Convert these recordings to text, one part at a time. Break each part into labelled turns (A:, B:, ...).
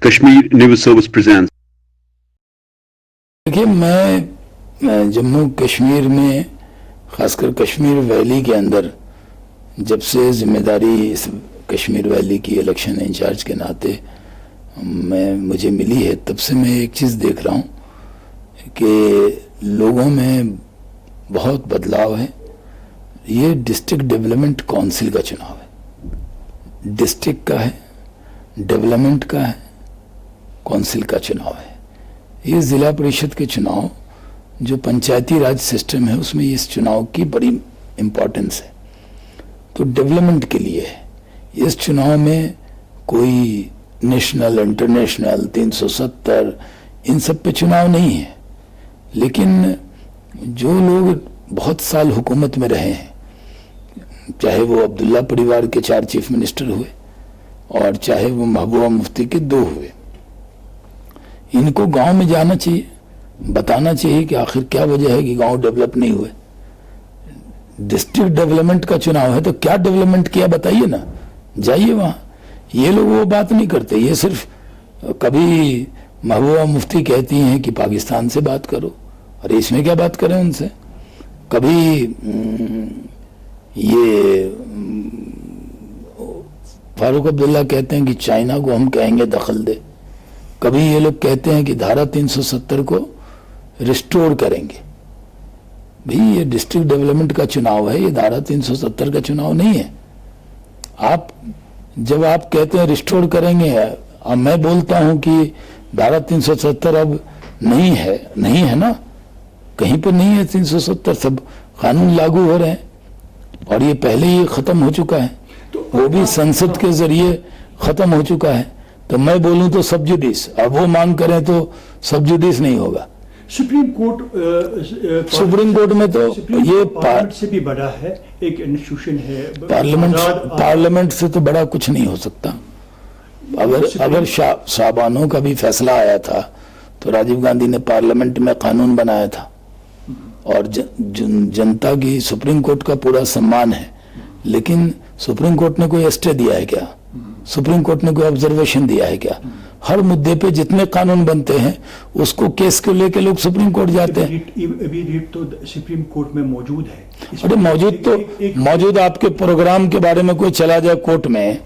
A: Kashmir News Service presents.
B: देखिए, मैं जम्मू कश्मीर में, खासकर कश्मीर वैली के अंदर जब से जिम्मेदारी इस कश्मीर वैली की इलेक्शन इंचार्ज के नाते मुझे मिली है, तब से मैं एक चीज़ देख रहा हूँ कि लोगों में बहुत बदलाव है। ये डिस्ट्रिक्ट डेवलपमेंट काउंसिल का चुनाव है, डिस्ट्रिक्ट का है, डेवलपमेंट का है, काउंसिल का चुनाव है। ये ज़िला परिषद के चुनाव जो पंचायती राज सिस्टम है उसमें इस चुनाव की बड़ी इम्पोर्टेंस है, तो डेवलपमेंट के लिए है। इस चुनाव में कोई नेशनल, इंटरनेशनल, 370 इन सब पे चुनाव नहीं है, लेकिन जो लोग बहुत साल हुकूमत में रहे हैं, चाहे वो अब्दुल्ला परिवार के 4 चीफ मिनिस्टर हुए और चाहे वो महबूबा मुफ्ती के 2 हुए, इनको गांव में जाना चाहिए, बताना चाहिए कि आखिर क्या वजह है कि गांव डेवलप नहीं हुए। डिस्ट्रिक्ट डेवलपमेंट का चुनाव है तो क्या डेवलपमेंट किया बताइए ना, जाइए वहां। ये लोग वो बात नहीं करते, ये सिर्फ कभी महबूबा मुफ्ती कहती हैं कि पाकिस्तान से बात करो, अरे इसमें क्या बात करें उनसे। कभी ये फारूक अब्दुल्ला कहते हैं कि चाइना को हम कहेंगे दखल दे, कभी ये लोग कहते हैं कि धारा 370 को रिस्टोर करेंगे। भाई ये डिस्ट्रिक्ट डेवलपमेंट का चुनाव है, ये धारा 370 का चुनाव नहीं है। आप जब आप कहते हैं रिस्टोर करेंगे, अब मैं बोलता हूं कि धारा 370 अब नहीं है ना, कहीं पर नहीं है 370, सब कानून लागू हो रहे हैं और ये पहले ही खत्म हो चुका है, तो वो भी संसद के जरिए खत्म हो चुका है। तो मैं बोलूं तो सब जुडिस, अब वो मांग करें तो सब जुडिस नहीं होगा।
C: सुप्रीम कोर्ट
B: में तो ये
C: पार्लियामेंट से भी बड़ा है, एक इंस्टीट्यूशन है।
B: पार्लियामेंट से तो बड़ा कुछ नहीं हो सकता। अगर शाबानों का भी फैसला आया था तो राजीव गांधी ने पार्लियामेंट में कानून बनाया था और जनता की सुप्रीम कोर्ट का पूरा सम्मान है, लेकिन सुप्रीम कोर्ट ने कोई स्टे दिया है क्या? सुप्रीम कोर्ट ने कोई ऑब्जर्वेशन दिया है क्या? हर मुद्दे पे जितने कानून बनते हैं उसको केस को लेके लोग सुप्रीम कोर्ट जाते हैं।
C: अभी रीट तो सुप्रीम कोर्ट में मौजूद है।
B: अरे मौजूद आपके प्रोग्राम के बारे में कोई चला जाए कोर्ट में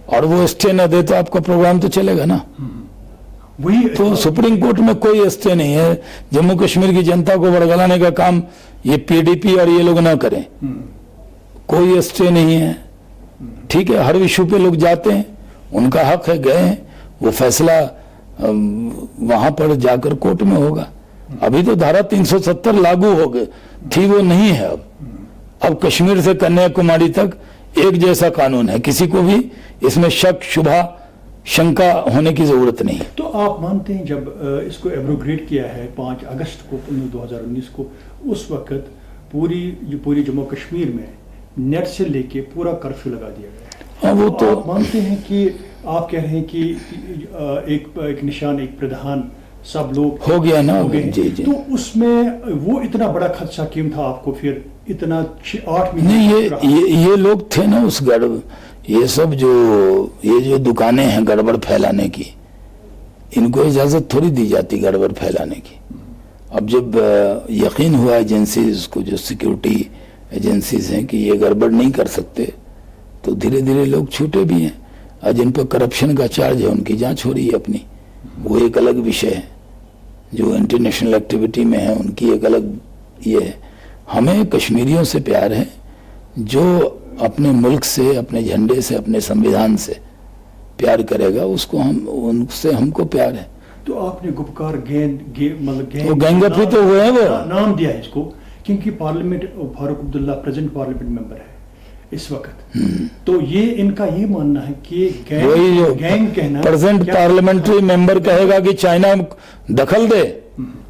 B: और वो स्टे न दे तो आपका प्रोग्राम तो चलेगा ना।
C: वही
B: तो सुप्रीम कोर्ट में कोई स्टे नहीं है। जम्मू कश्मीर की जनता को बड़गलाने का काम ये पीडीपी और ये लोग ना करें, कोई स्टे नहीं है। ठीक है, हर इशू पे लोग जाते हैं, उनका हक है, गए हैं, वो फैसला वहां पर जाकर कोर्ट में होगा। अभी तो धारा 370 लागू हो गई थी, वो नहीं है अब कश्मीर से कन्याकुमारी तक एक जैसा कानून है, किसी को भी इसमें शक, शुबा, शंका होने की जरूरत नहीं है।
C: तो आप मानते हैं जब इसको एब्रोगेट किया है 5 अगस्त को 2019 को, उस वक्त पूरी जम्मू कश्मीर में नेट से लेके पूरा कर्फ्यू लगा दिया गया है।
B: हाँ, वो तो
C: आप मानते हैं कि आप कह रहे हैं कि एक निशान, एक प्रधान, सब लोग
B: हो गया ना,
C: हो गए।
B: जी।
C: तो उसमें वो इतना बड़ा खदशा क्यों था आपको? फिर इतना 8 महीने
B: नहीं, ये लोग थे ना उस ये सब जो दुकानें हैं गड़बड़ फैलाने की, इनको इजाजत थोड़ी दी जाती गड़बड़ फैलाने की। अब जब यकीन हुआ एजेंसीज को, जो सिक्योरिटी एजेंसीज हैं, कि ये गड़बड़ नहीं कर सकते, तो धीरे धीरे लोग छूटे भी हैं। और जिन पर करप्शन का चार्ज है उनकी जांच हो रही है अपनी, वो एक अलग विषय है। जो इंटरनेशनल एक्टिविटी में है उनकी एक अलग ये है। हमें कश्मीरियों से प्यार है, जो अपने मुल्क से, अपने झंडे से, अपने संविधान से प्यार करेगा उसको उनसे हमको प्यार है।
C: तो आपने गुपकार मतलब
B: गैंगअप ही तो हुए हैं, वो
C: नाम दिया है इसको, क्योंकि parliament Farooq Abdullah present parliament member है इस वक्त। तो ये इनका ये मानना है कि गैंग कहना,
B: प्रेजेंट पार्लियामेंट्री मेंबर कहेगा कि चाइना दखल दे,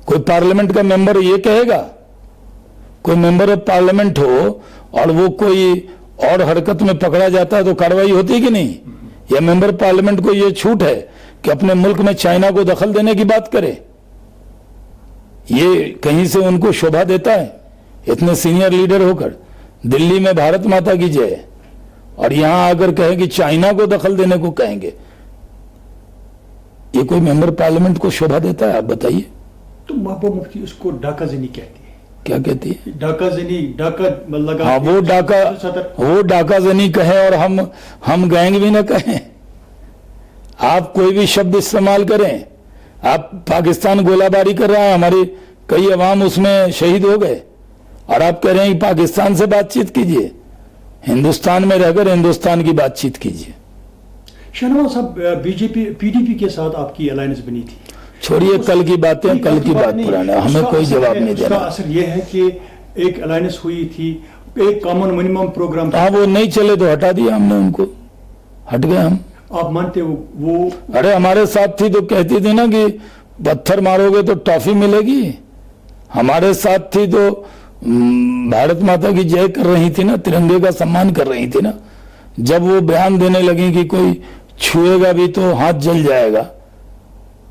B: कोई पार्लियामेंट का मेंबर ये कहेगा? कोई मेंबर ऑफ पार्लियामेंट हो और वो कोई और हरकत में पकड़ा जाता है तो कार्रवाई होती है कि नहीं? या मेंबर पार्लियामेंट को ये छूट है कि अपने मुल्क में चाइना को दखल देने की बात करे? ये कहीं से उनको शोभा देता है? इतने सीनियर लीडर होकर दिल्ली में भारत माता की जय, और यहां आकर कहे कि चाइना को दखल देने को कहेंगे, ये कोई मेंबर पार्लियामेंट को शोभा देता है? आप बताइए।
C: तो महबूबा मुफ्ती उसको डाका जनी कहती है।
B: क्या कहती है?
C: डाका जनी, डाका लगा।
B: हाँ, वो डाका जनी कहे और हम गैंग भी ना कहें। आप कोई भी शब्द इस्तेमाल करें, आप पाकिस्तान गोलाबारी कर रहा है, हमारी कई अवाम उसमें शहीद हो गए, और आप कह रहे हैं कि पाकिस्तान से बातचीत कीजिए। हिंदुस्तान में रहकर हिंदुस्तान की बातचीत कीजिए।
C: शाहनवाज साहब, बीजेपी पीडीपी के साथ आपकी अलायंस बनी थी।
B: छोड़िए कल की बातें, कल की बात पुराना, हमें कोई जवाब नहीं देना।
C: उसका असर यह है कि एक अलायंस हुई थी, एक कॉमन मिनिमम प्रोग्राम था।
B: हाँ, वो नहीं चले तो हटा दिया हमने उनको, हट गए हम।
C: आप मानते हो वो?
B: अरे हमारे साथ थी तो कहती थी ना कि पत्थर मारोगे तो टॉफी मिलेगी। हमारे साथ थी तो भारत माता की जय कर रही थी ना, तिरंगे का सम्मान कर रही थी ना। जब वो बयान देने लगी कि कोई छुएगा भी तो हाथ जल जाएगा,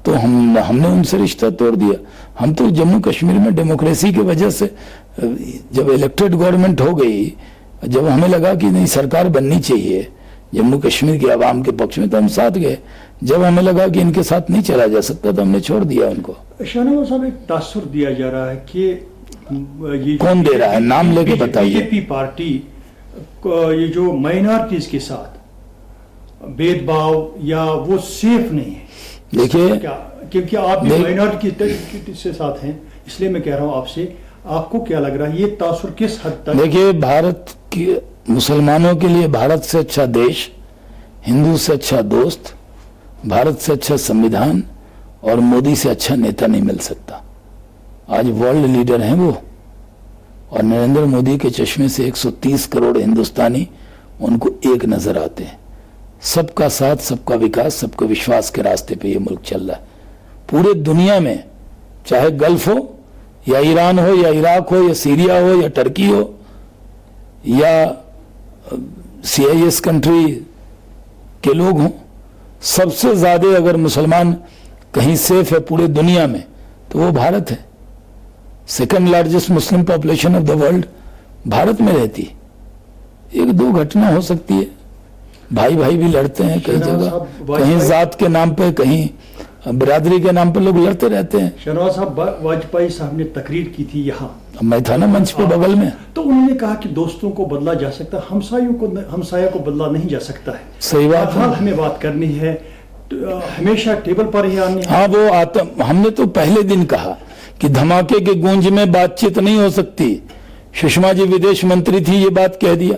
B: तो हमने उनसे रिश्ता तोड़ दिया। हम तो जम्मू कश्मीर में डेमोक्रेसी की वजह से, जब इलेक्टेड गवर्नमेंट हो गई, जब हमें लगा कि नहीं सरकार बननी चाहिए जम्मू कश्मीर के आवाम के पक्ष में, तो हम साथ गए। जब हमें लगा कि इनके साथ नहीं चला जा सकता तो हमने छोड़ दिया उनको।
C: शाहनवाज साहब, एक तासुर दिया जा रहा है कि ये
B: कौन दे रहा है? नाम लेके बताइए।
C: बीजेपी पार्टी ये जो माइनॉरिटीज के साथ भेदभाव या वो सेफ नहीं है।
B: देखिए,
C: क्योंकि आप माइनॉरिटी से साथ हैं, इसलिए मैं कह रहा हूं आपसे, आपको क्या लग रहा है ये तासुर किस हद तक?
B: देखिए, भारत के मुसलमानों के लिए भारत से अच्छा देश, हिंदू से अच्छा दोस्त, भारत से अच्छा संविधान और मोदी से अच्छा नेता नहीं मिल सकता। आज वर्ल्ड लीडर हैं वो, और नरेंद्र मोदी के चश्मे से 130 करोड़ हिंदुस्तानी उनको एक नजर आते हैं। सबका साथ, सबका विकास, सबका विश्वास के रास्ते पे ये मुल्क चल रहा है। पूरे दुनिया में, चाहे गल्फ हो या ईरान हो या इराक हो या सीरिया हो या टर्की हो या CIS कंट्री के लोग हों, सबसे ज्यादा अगर मुसलमान कहीं सेफ है पूरे दुनिया में तो वो भारत है। Second largest Muslim population of the world Bharat में रहती है। एक दो घटना हो सकती है, भाई भाई भी लड़ते हैं कई जगह, कहीं जात के नाम पे, कहीं बिरादरी के नाम पे लोग लड़ते रहते हैं।
C: शाहनवाज साहब, वाजपेयी साहब ने तकरीर की थी यहाँ,
B: मैं था ना मंच पे बगल में,
C: तो उन्होंने कहा कि दोस्तों को बदला जा सकता है, हमसाया को बदला नहीं जा सकता है।
B: सही बात है।
C: हमें बात करनी है तो हमेशा टेबल पर ही आनी है।
B: हाँ, वो हमने तो पहले दिन कहा कि धमाके के गूंज में बातचीत नहीं हो सकती। सुषमा जी विदेश मंत्री थी, ये बात कह दिया।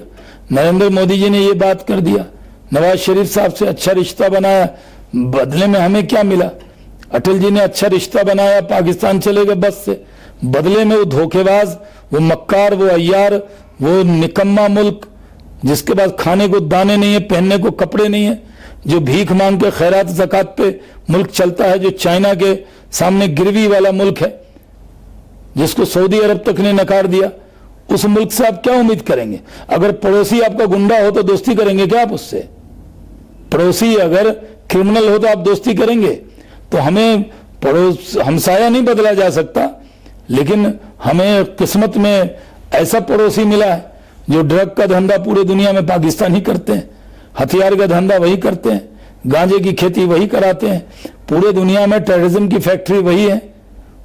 B: नरेंद्र मोदी जी ने ये बात कर दिया। नवाज शरीफ साहब से अच्छा रिश्ता बनाया, बदले में हमें क्या मिला? अटल जी ने अच्छा रिश्ता बनाया, पाकिस्तान चले गए बस से, बदले में वो धोखेबाज, वो मक्कार, वो अय्यार, वो निकम्मा मुल्क जिसके पास खाने को दाने नहीं है, पहनने को कपड़े नहीं है, जो भीख मांग के खैरात ज़कात पे मुल्क चलता है, जो चाइना के सामने गिरवी वाला मुल्क है, जिसको सऊदी अरब तक ने नकार दिया, उस मुल्क से आप क्या उम्मीद करेंगे? अगर पड़ोसी आपका गुंडा हो तो दोस्ती करेंगे क्या आप उससे? पड़ोसी अगर क्रिमिनल हो तो आप दोस्ती करेंगे? तो हमें हमसाया नहीं बदला जा सकता, लेकिन हमें किस्मत में ऐसा पड़ोसी मिला है जो ड्रग का धंधा पूरे दुनिया में पाकिस्तानी करते हैं, हथियार का धंधा वही करते हैं, गांजे की खेती वही कराते हैं, पूरे दुनिया में टेररिज्म की फैक्ट्री वही है,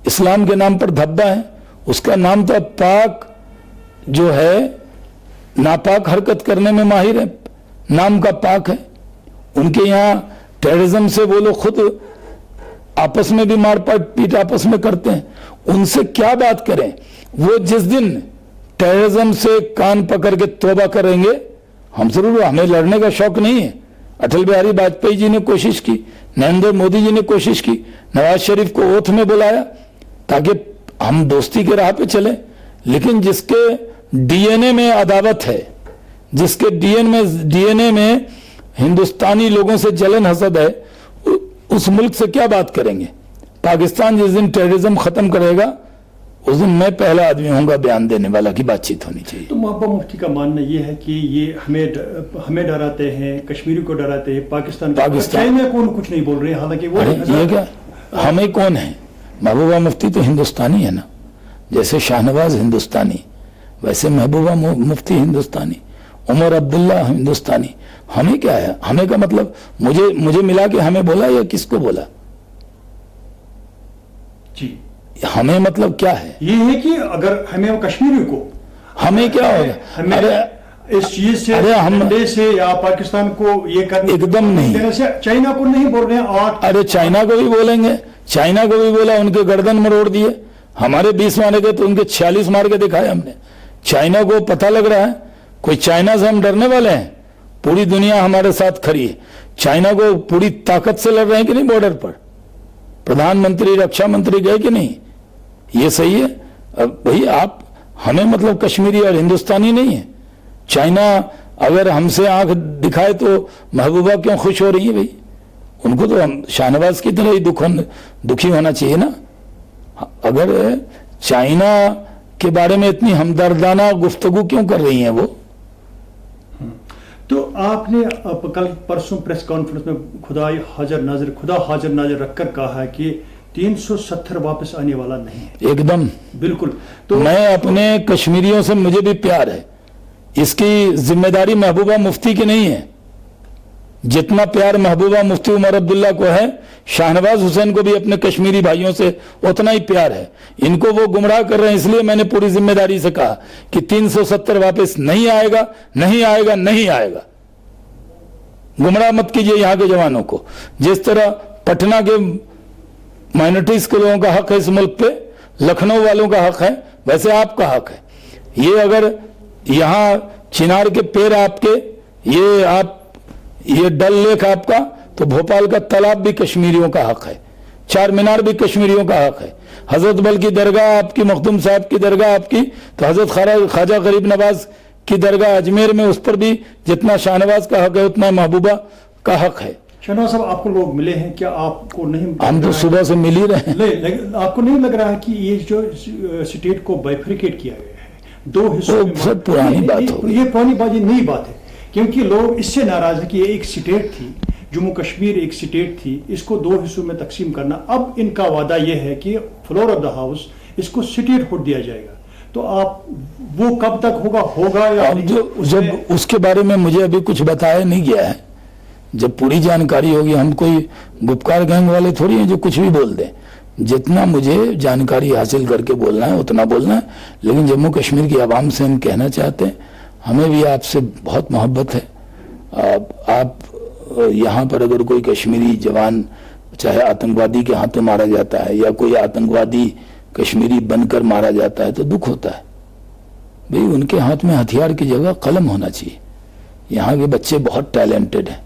B: इस्लाम के नाम पर धब्बा है, उसका नाम तो पाक जो है, नापाक हरकत करने में माहिर है, नाम का पाक है। उनके यहाँ टेररिज्म से वो लोग खुद आपस में भी मारपीट पीट आपस में करते हैं। उनसे क्या बात करें? वो जिस दिन टेररिज्म से कान पकड़ के तौबा करेंगे, हम जरूर, हमें लड़ने का शौक नहीं है। अटल बिहारी वाजपेयी जी ने कोशिश की, नरेंद्र मोदी जी ने कोशिश की, नवाज शरीफ को ओथ में बुलाया ताकि हम दोस्ती के राह पे चले, लेकिन जिसके DNA में अदावत है, जिसके DNA में हिंदुस्तानी लोगों से जलन हसद है, उस मुल्क से क्या बात करेंगे? पाकिस्तान जिस दिन टेररिज्म खत्म करेगा उस दिन मैं पहला आदमी होऊंगा बयान देने वाला की बातचीत होनी चाहिए।
C: तो महबूबा मुफ्ती का मानना यह है कि ये हमें डराते हैं, कश्मीरी को डराते हैं, पाकिस्तान चाइना को कुछ नहीं बोल रहे, हालांकि वो
B: ये क्या, हमें कौन है? महबूबा मुफ्ती तो हिंदुस्तानी है ना, जैसे शाहनवाज हिंदुस्तानी वैसे महबूबा मुफ्ती हिंदुस्तानी, उमर अब्दुल्ला हिंदुस्तानी। हमें क्या है? हमें का मतलब मुझे मिला कि हमें बोला या किसको बोला?
C: जी,
B: हमें मतलब क्या है?
C: ये है कि अगर हमें कश्मीरी को
B: हमें क्या होगा?
C: हमें
B: अरे
C: इस चीज से,
B: अरे हम
C: डंडे से या पाकिस्तान को ये करने
B: एकदम नहीं।
C: देने से, चाइना को नहीं बोल रहे हैं और
B: अरे चाइना को भी बोलेंगे, चाइना को भी बोला, उनके गर्दन मरोड़ दिए। हमारे 20 मारे गए तो उनके 46 मार के दिखाए हमने। चाइना को पता लग रहा है, कोई चाइना से हम डरने वाले हैं? पूरी दुनिया हमारे साथ खड़ी है। चाइना को पूरी ताकत से लड़ रहे हैं कि नहीं बॉर्डर पर? प्रधानमंत्री, रक्षा मंत्री गए कि नहीं? ये सही है? अब भाई आप हमें मतलब कश्मीरी और हिंदुस्तानी नहीं है। चाइना अगर हमसे आंख दिखाए तो महबूबा क्यों खुश हो रही है भाई? उनको तो हम शाहनवाज की तरह ही दुखी होना चाहिए ना। अगर चाइना के बारे में इतनी हमदर्दाना गुफ्तगू क्यों कर रही हैं वो?
C: तो आपने कल परसों प्रेस कॉन्फ्रेंस में खुदा हाजिर नाजिर रखकर कहा है कि 370 वापस आने वाला नहीं है।
B: एकदम
C: बिल्कुल। तो
B: मैं अपने कश्मीरियों से, मुझे भी प्यार है, इसकी जिम्मेदारी महबूबा मुफ्ती की नहीं है। जितना प्यार महबूबा मुफ्ती उमर अब्दुल्ला को है, शाहनवाज हुसैन को भी अपने कश्मीरी भाइयों से उतना ही प्यार है। इनको वो गुमराह कर रहे हैं, इसलिए मैंने पूरी जिम्मेदारी से कहा कि 370 वापस नहीं आएगा, नहीं आएगा, नहीं आएगा। गुमराह मत कीजिए यहां के जवानों को। जिस तरह पटना के माइनॉरिटीज के लोगों का हक है इस मुल्क पे, लखनऊ वालों का हक है, वैसे आपका हक है। ये अगर यहां चिनार के पेड़ आपके, ये डल लेक आपका, तो भोपाल का तालाब भी कश्मीरियों का हक है, चार मीनार भी कश्मीरियों का हक है। हजरत बल की दरगाह आपकी, मखदूम साहब की दरगाह आपकी, तो हजरत ख्वाजा गरीब नवाज की दरगाह अजमेर में, उस पर भी जितना शाहनवाज का हक है उतना महबूबा का हक है।
C: शाहनवाज साहब, आपको लोग मिले हैं क्या? आपको नहीं?
B: हम तो सुबह से मिल ही रहे हैं।
C: आपको नहीं लग रहा है कि ये जो स्टेट को बाइफरिकेट किया गया है, दो हिस्सों में?
B: सब पुरानी बात हो,
C: ये पुरानी बात, ये नई बात है। क्योंकि लोग इससे नाराज है कि ये एक स्टेट थी, जम्मू कश्मीर एक स्टेट थी, इसको दो हिस्सों में तकसीम करना। अब इनका वादा यह है कि फ्लोर ऑफ द हाउस इसको स्टेटहुड दिया जाएगा। तो आप वो कब तक होगा या
B: अब जब उसके बारे में मुझे अभी कुछ बताया नहीं गया है। जब पूरी जानकारी होगी, हम कोई गुपकार गैंग वाले थोड़ी हैं जो कुछ भी बोल दें। जितना मुझे जानकारी हासिल करके बोलना है उतना बोलना है। लेकिन जम्मू कश्मीर की आवाम से हम कहना चाहते हैं, हमें भी आपसे बहुत मोहब्बत है। आप यहाँ पर अगर कोई कश्मीरी जवान चाहे आतंकवादी के हाथों मारा जाता है या कोई आतंकवादी कश्मीरी बनकर मारा जाता है तो दुख होता है। भाई उनके हाथ में हथियार की जगह कलम होना चाहिए। यहाँ के बच्चे बहुत टैलेंटेड हैं,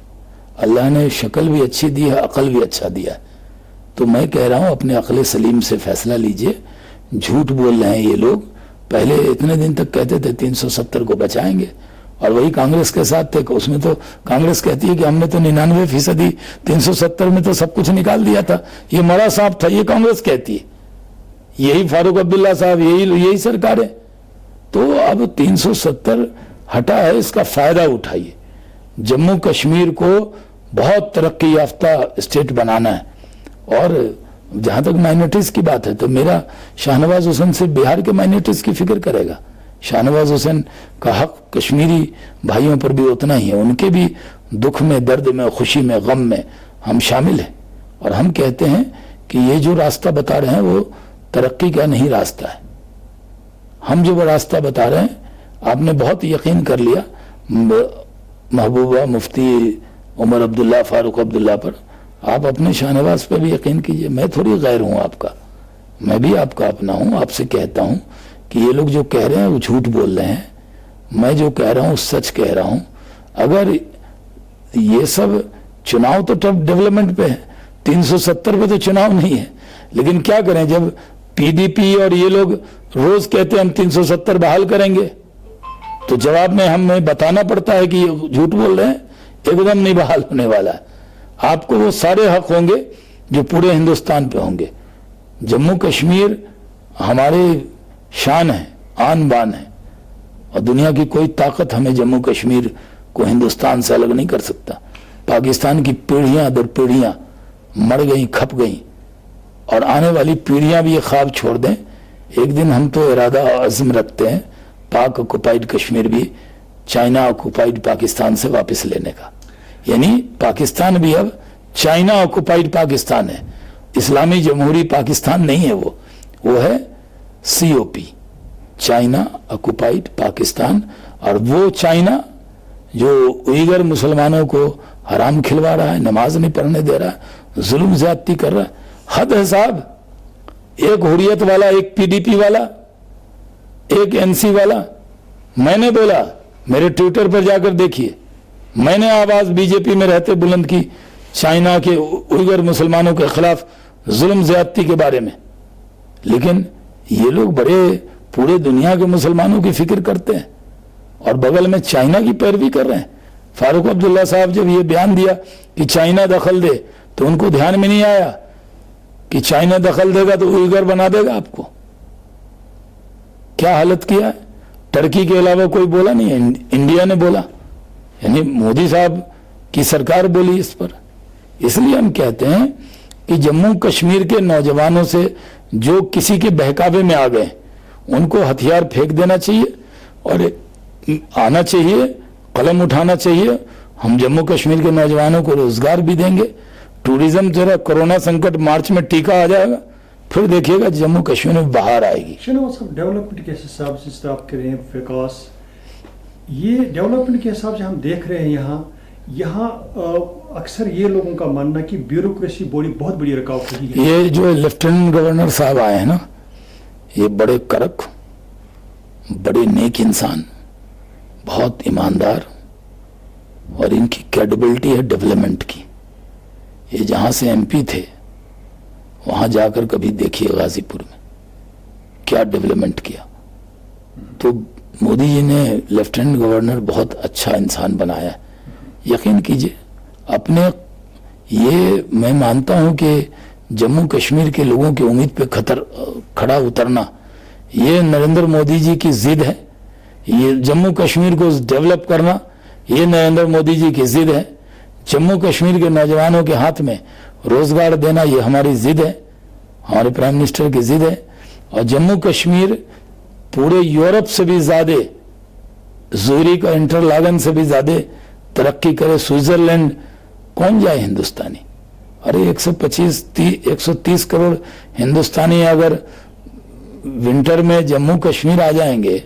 B: अल्लाह ने शक्ल भी अच्छी दी है, अकल भी अच्छा दिया है। तो मैं कह रहा हूँ अपने अक्ल सलीम से फैसला लीजिए। झूठ बोल रहे हैं ये लोग। पहले इतने दिन तक कहते थे 370 को बचाएंगे, और वही कांग्रेस के साथ थे। उसमें तो कांग्रेस कहती है कि हमने तो 99% 370 में तो सब कुछ निकाल दिया था, ये मरा सांप था, ये कांग्रेस कहती है। यही फारूक अब्दुल्ला साहब, यही सरकार है। तो अब 370 हटा है, इसका फायदा उठाइए। जम्मू कश्मीर को बहुत तरक्की याफ्ता स्टेट बनाना है। और जहां तक माइनॉरिटीज की बात है तो मेरा शाहनवाज हुसैन सिर्फ बिहार के माइनॉरिटीज की फिक्र करेगा। शाहनवाज हुसैन का हक कश्मीरी भाइयों पर भी उतना ही है। उनके भी दुख में, दर्द में, खुशी में, गम में हम शामिल हैं। और हम कहते हैं कि ये जो रास्ता बता रहे हैं वो तरक्की का नहीं रास्ता है। हम जो रास्ता बता रहे हैं, आपने बहुत यकीन कर लिया महबूबा मुफ्ती उमर अब्दुल्ला, फारूक अब्दुल्ला पर। आप अपने शाहनवाज पर भी यकीन कीजिए। मैं थोड़ी गैर हूं आपका, मैं भी आपका अपना हूं। आपसे कहता हूं कि ये लोग जो कह रहे हैं वो झूठ बोल रहे हैं, मैं जो कह रहा हूं सच कह रहा हूं। अगर ये सब चुनाव तो टफ डेवलपमेंट पे है, 370 पे तो चुनाव नहीं है। लेकिन क्या करें, जब पीडीपी और ये लोग रोज कहते हैं हम 370 बहाल करेंगे, तो जवाब में हमें बताना पड़ता है कि ये झूठ बोल रहे हैं, एकदम नहीं बहाल होने वाला है। आपको वो सारे हक होंगे जो पूरे हिंदुस्तान पे होंगे। जम्मू कश्मीर हमारे शान है, आन बान है, और दुनिया की कोई ताकत हमें जम्मू कश्मीर को हिंदुस्तान से अलग नहीं कर सकता। पाकिस्तान की पीढ़ियां दर पीढ़ियां मर गई, खप गई, और आने वाली पीढ़ियां भी ये ख्वाब छोड़ दें। एक दिन हम तो इरादा अज़्म रखते हैं पाक ऑक्युपाइड कश्मीर भी चाइना ऑक्युपाइड पाकिस्तान से वापस लेने का। यानी पाकिस्तान भी अब चाइना ऑक्युपाइड पाकिस्तान है, इस्लामी जमहूरी पाकिस्तान नहीं है, वो है COP, चाइना ऑक्युपाइड पाकिस्तान। और वो चाइना जो उइगर मुसलमानों को हराम खिलवा रहा है, नमाज नहीं पढ़ने दे रहा है, जुल्म ज्यादती कर रहा है, हद है साहब। एक हुर्रियत वाला, एक PDP वाला, एक NC वाला, मैंने बोला, मेरे ट्विटर पर जाकर देखिए, मैंने आवाज बीजेपी में रहते बुलंद की चाइना के उइगर मुसलमानों के खिलाफ जुल्म ज्यादती के बारे में। लेकिन ये लोग बड़े पूरे दुनिया के मुसलमानों की फिक्र करते हैं और बगल में चाइना की पैरवी कर रहे हैं। फारूक अब्दुल्ला साहब जब ये बयान दिया कि चाइना दखल दे, तो उनको ध्यान में नहीं आया कि चाइना दखल देगा तो उइगर बना देगा आपको। क्या हालत किया है। टर्की के अलावा कोई बोला नहीं है, इंडिया ने बोला, यानी मोदी साहब की सरकार बोली इस पर। इसलिए हम कहते हैं कि जम्मू कश्मीर के नौजवानों से जो किसी के बहकावे में आ गए उनको हथियार फेंक देना चाहिए और आना चाहिए, कलम उठाना चाहिए। हम जम्मू कश्मीर के नौजवानों को रोजगार भी देंगे। टूरिज्म जरा कोरोना संकट मार्च में टीका आ जाएगा, फिर देखिएगा जम्मू कश्मीर में बाहर आएगी।
C: डेवलपमेंट के हिसाब से आप कह रहे हैं विकास, ये डेवलपमेंट के हिसाब से हम देख रहे हैं यहाँ अक्सर ये लोगों का मानना कि ब्यूरोक्रेसी बहुत बड़ी रुकावट रही है।
B: ये जो लेफ्टिनेंट गवर्नर साहब आए हैं ना, ये बड़े कड़क, बड़े नेक इंसान, बहुत ईमानदार, और इनकी क्रेडिबिलिटी है डेवलपमेंट की। ये जहां से MP थे वहां जाकर कभी देखिए गाजीपुर में क्या डेवलपमेंट किया। तो मोदी जी ने लेफ्टिनेंट गवर्नर बहुत अच्छा इंसान बनाया है। यकीन कीजिए अपने, ये मैं मानता हूं कि जम्मू कश्मीर के लोगों की उम्मीद पे खड़ा उतरना, ये नरेंद्र मोदी जी की जिद है। ये जम्मू कश्मीर को डेवलप करना, ये नरेंद्र मोदी जी की जिद है। जम्मू कश्मीर के नौजवानों के हाथ में रोजगार देना, ये हमारी जिद है, हमारे प्राइम मिनिस्टर की जिद है। और जम्मू कश्मीर पूरे यूरोप से भी ज्यादा, ज़ूरिक और इंटरलागन से भी ज्यादा तरक्की करे। स्विट्जरलैंड कौन जाए हिंदुस्तानी? अरे 130 करोड़ हिंदुस्तानी अगर विंटर में जम्मू कश्मीर आ जाएंगे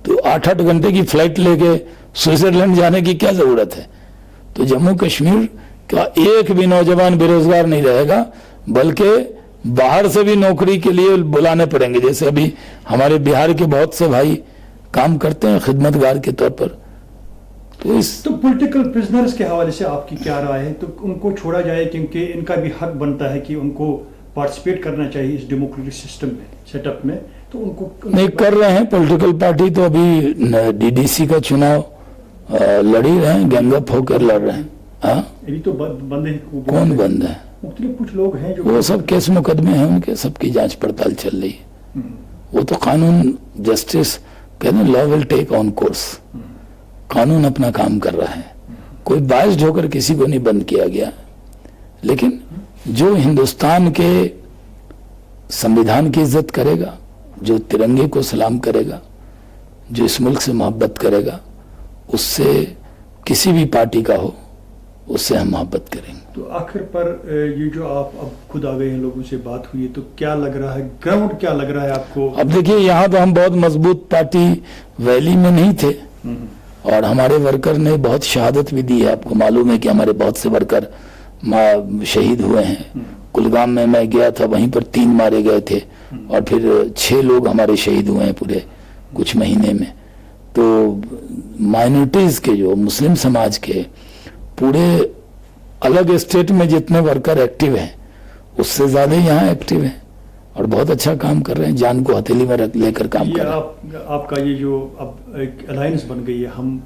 B: तो 8-8 घंटे की फ्लाइट लेके स्विट्जरलैंड जाने की क्या जरूरत है। तो जम्मू कश्मीर का एक भी नौजवान बेरोजगार नहीं रहेगा, बल्कि बाहर से भी नौकरी के लिए बुलाने पड़ेंगे। जैसे अभी हमारे बिहार के बहुत से भाई काम करते हैं खिदमतगार के तौर पर।
C: तो पॉलिटिकल प्रिजनर्स के हवाले से आपकी क्या राय है? तो उनको छोड़ा जाए, क्योंकि इनका भी हक बनता है कि उनको पार्टिसिपेट करना चाहिए इस डेमोक्रेटिक सिस्टम में, सेटअप में। तो उनको
B: नहीं कर रहे हैं। पॉलिटिकल पार्टी तो अभी DDC का चुनाव लड़ ही रहे हैं, गैंगअप होकर लड़ रहे हैं।
C: अभी तो बंद है।
B: कौन बंद है?
C: कुछ लोग हैं जो,
B: वो सब केस मुकदमे हैं उनके, सबकी जांच पड़ताल चल रही है। वो तो कानून, जस्टिस कहते हैं, law will take on course. कानून अपना काम कर रहा है, कोई बायस्ड होकर किसी को नहीं बंद किया गया। लेकिन जो हिंदुस्तान के संविधान की इज्जत करेगा, जो तिरंगे को सलाम करेगा, जो इस मुल्क से मोहब्बत करेगा, उससे किसी भी पार्टी का हो, उससे हम मोहब्बत करेंगे।
C: तो आखिर पर ये जो आप अब खुद आ गए हैं, लोगों से बात हुई है, तो क्या लग रहा है, ग्राउंड क्या लग रहा है आपको?
B: अब देखिए, यहाँ तो हम बहुत मजबूत पार्टी वैली में नहीं थे और हमारे वर्कर ने बहुत शहादत भी दी है। आपको मालूम है कि हमारे बहुत से वर्कर शहीद हुए हैं। कुलगाम में मैं गया था, वहीं पर 3 मारे गए थे और फिर 6 लोग हमारे शहीद हुए हैं पूरे कुछ महीने में। तो माइनॉरिटीज के, जो मुस्लिम समाज के पूरे अलग स्टेट में जितने वर्कर एक्टिव हैं, उससे ज्यादा यहाँ एक्टिव हैं और बहुत अच्छा काम कर रहे हैं, जान को हथेली में लेकर काम कर रहे हैं।
C: आपका ये जो अब एक अलायंस बन गई है, हम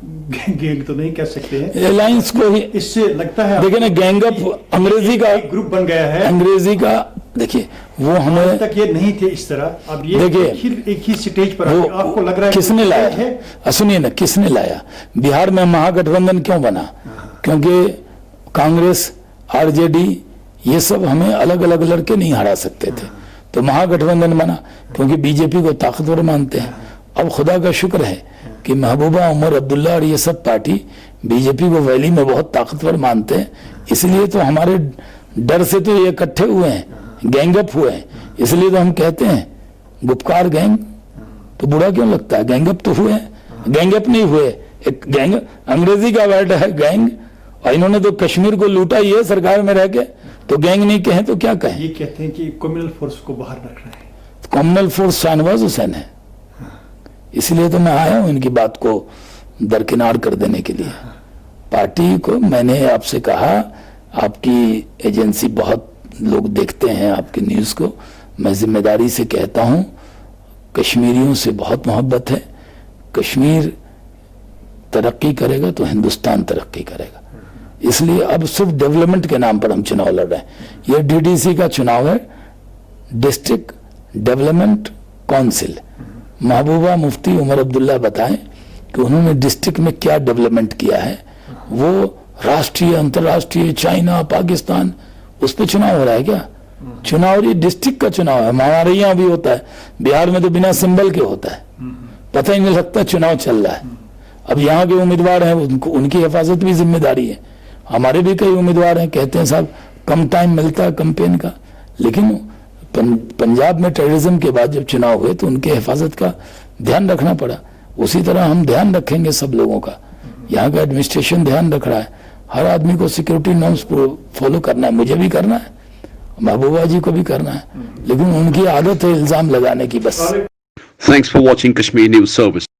C: गैंग तो नहीं कह सकते हैं,
B: अलायंस को ही
C: इससे लगता है,
B: देखिए ना, गैंगअप अंग्रेजी का
C: ग्रुप बन गया है।
B: अंग्रेजी का देखिए, वो हमें
C: तक ये नहीं थे इस तरह, अब ये
B: देखिए
C: एक ही स्टेज पर आपको लग रहा है
B: किसने लाया? सुनिए ना, किसने लाया? बिहार में महागठबंधन क्यों बना? क्योंकि कांग्रेस, RJD ये सब हमें अलग अलग लड़के नहीं हरा सकते थे, तो महागठबंधन बना, क्योंकि बीजेपी को ताकतवर मानते हैं। अब खुदा का शुक्र है कि महबूबा, उमर अब्दुल्ला और ये सब पार्टी बीजेपी को वैली में बहुत ताकतवर मानते हैं, इसलिए तो हमारे डर से तो ये इकट्ठे हुए हैं, गैंगअप हुए हैं, इसलिए तो हम कहते हैं गुपकार गैंग, तो बुरा क्यों लगता है? गैंगअप तो हुए हैं, गैंगअप नहीं हुए। एक गैंग अंग्रेजी का वर्ड है गैंग, और इन्होंने तो कश्मीर को लूटा ही है सरकार में रह के, तो गैंग नहीं कहें तो क्या कहें?
C: ये कहते हैं कि कम्युनल फोर्स को बाहर रखना है।
B: कम्युनल फोर्स शाहनवाज हुसैन है, इसलिए तो मैं आया हूं इनकी बात को दरकिनार कर देने के लिए। पार्टी को मैंने आपसे कहा, आपकी एजेंसी बहुत लोग देखते हैं आपकी न्यूज़ को, मैं जिम्मेदारी से कहता हूं, कश्मीरियों से बहुत मोहब्बत है। कश्मीर तरक्की करेगा तो हिंदुस्तान तरक्की करेगा, इसलिए अब सिर्फ डेवलपमेंट के नाम पर हम चुनाव लड़ रहे हैं। ये डीडीसी का चुनाव है, district development council. Mehbooba Mufti Omar Abdullah बताएं कि उन्होंने डिस्ट्रिक्ट में क्या डेवलपमेंट किया है। वो राष्ट्रीय, अंतर्राष्ट्रीय, चाइना, पाकिस्तान, उस पर चुनाव हो रहा है क्या? चुनाव ये डिस्ट्रिक्ट का चुनाव है। हमारे यहाँ भी होता है, बिहार में तो बिना सिंबल के होता है, पता ही नहीं लगता चुनाव चल रहा है। अब यहाँ के उम्मीदवार हैं, उनकी हिफाजत भी जिम्मेदारी है। हमारे भी कई उम्मीदवार हैं, कहते हैं साहब कम टाइम मिलता है कैंपेन का, लेकिन पंजाब में टेररिज्म के बाद जब चुनाव हुए तो उनके हिफाजत का ध्यान रखना पड़ा। उसी तरह हम ध्यान रखेंगे सब लोगों का। यहाँ का एडमिनिस्ट्रेशन ध्यान रख रहा है, हर आदमी को सिक्योरिटी नॉर्म्स फॉलो करना है, मुझे भी करना है, महबूबा जी को भी करना है, लेकिन उनकी आदत है इल्जाम लगाने की बस।
A: Thanks for watching Kashmir News Service.